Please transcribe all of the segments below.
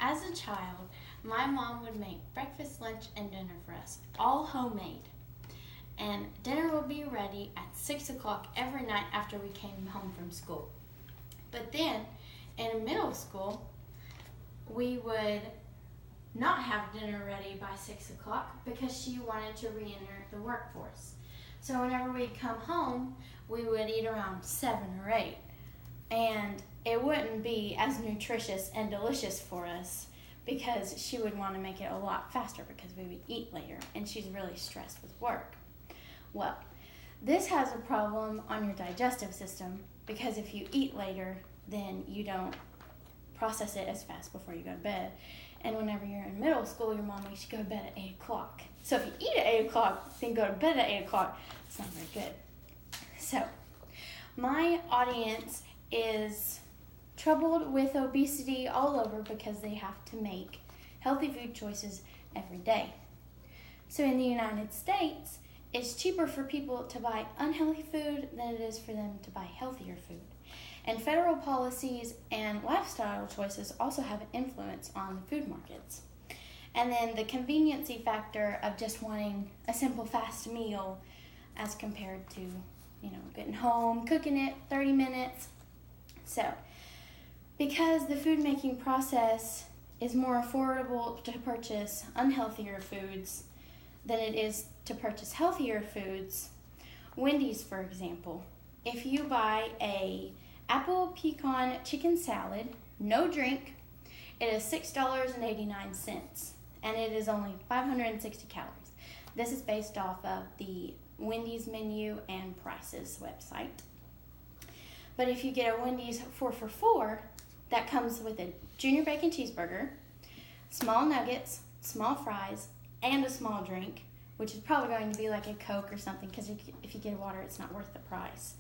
As a child, my mom would make breakfast, lunch, and dinner for us, all homemade. And dinner would be ready at 6 o'clock every night after we came home from school. But then, in middle school, we would not have dinner ready by 6 o'clock because she wanted to re-enter the workforce. So whenever we'd come home, we would eat around 7 or 8. And it wouldn't be as nutritious and delicious for us because she would want to make it a lot faster because we would eat later, and she's really stressed with work. Well, this has a problem on your digestive system because if you eat later, then you don't process it as fast before you go to bed. And whenever you're in middle school, your mom makes you go to bed at 8 o'clock. So if you eat at 8 o'clock, then go to bed at 8 o'clock, it's not very good. So, my audience is troubled with obesity all over because they have to make healthy food choices every day. So in the United States, it's cheaper for people to buy unhealthy food than it is for them to buy healthier food. And federal policies and lifestyle choices also have an influence on the food markets. And then the conveniency factor of just wanting a simple fast meal as compared to, getting home, cooking it 30 minutes. So, because the food making process is more affordable to purchase unhealthier foods than it is to purchase healthier foods, Wendy's, for example, if you buy a apple pecan chicken salad, no drink, it is $6.89, and it is only 560 calories. This is based off of the Wendy's menu and prices website. But if you get a Wendy's 4 for $4, that comes with a junior bacon cheeseburger, small nuggets, small fries, and a small drink, which is probably going to be like a Coke or something, because if you get water, it's not worth the price.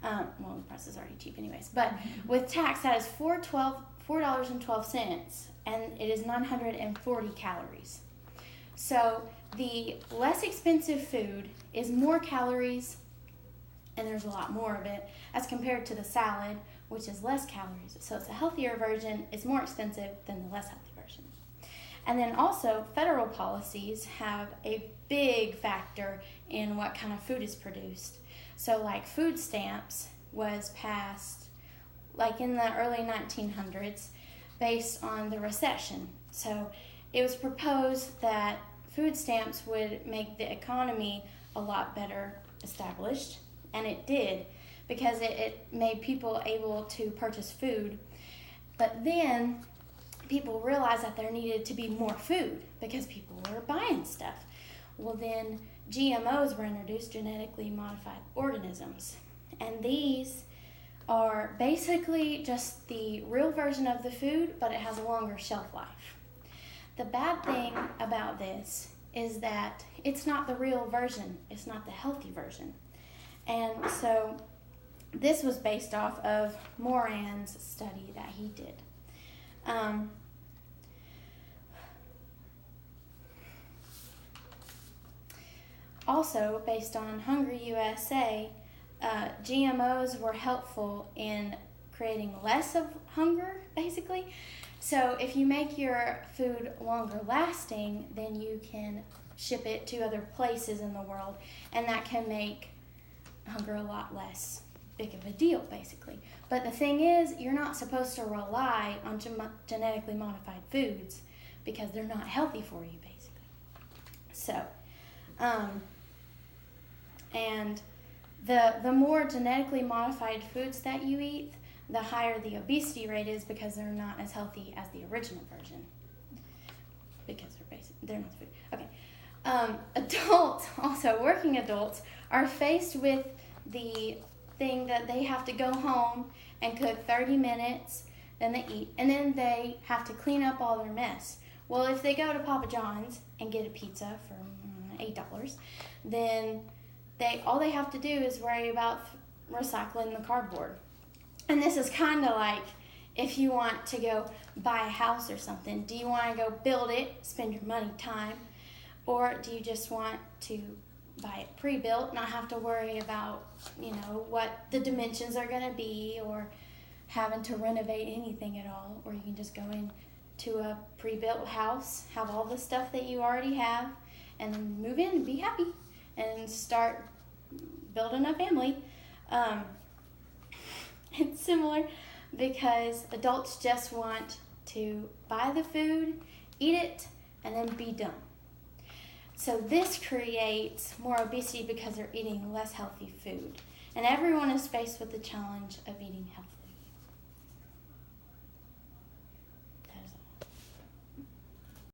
Well, the price is already cheap anyways. But with tax, that is $4.12, and it is 940 calories. So the less expensive food is more calories, and there's a lot more of it, as compared to the salad, which is less calories. So it's a healthier version, it's more expensive than the less healthy version. And then also, federal policies have a big factor in what kind of food is produced. So like food stamps was passed like in the early 1900s based on the recession. So it was proposed that food stamps would make the economy a lot better established, and it did, because it made people able to purchase food. But then people realized that there needed to be more food because people were buying stuff. Well, then GMOs were introduced, genetically modified organisms, and these are basically just the real version of the food, but it has a longer shelf life. The bad thing about this is that it's not the real version, it's not the healthy version. And so this was based off of Moran's study that he did. Also, based on Hungry USA, GMOs were helpful in creating less of hunger, basically. So if you make your food longer lasting, then you can ship it to other places in the world, and that can make hunger a lot less big of a deal, basically. But the thing is, you're not supposed to rely on genetically modified foods because they're not healthy for you, basically. So, and the more genetically modified foods that you eat, the higher the obesity rate is because they're not as healthy as the original version. Because they're not food. Okay. Adults, also working adults, are faced with the thing that they have to go home and cook 30 minutes, then they eat, and then they have to clean up all their mess. Well, if they go to Papa John's and get a pizza for $8, then all they have to do is worry about recycling the cardboard. And this is kind of like if you want to go buy a house or something. Do you want to go build it, spend your money, time, or do you just want to buy it pre-built, not have to worry about, what the dimensions are going to be or having to renovate anything at all, or you can just go in, to a pre-built house, have all the stuff that you already have, and then move in and be happy and start building a family. It's similar because adults just want to buy the food, eat it, and then be done. So this creates more obesity because they're eating less healthy food. And everyone is faced with the challenge of eating healthy.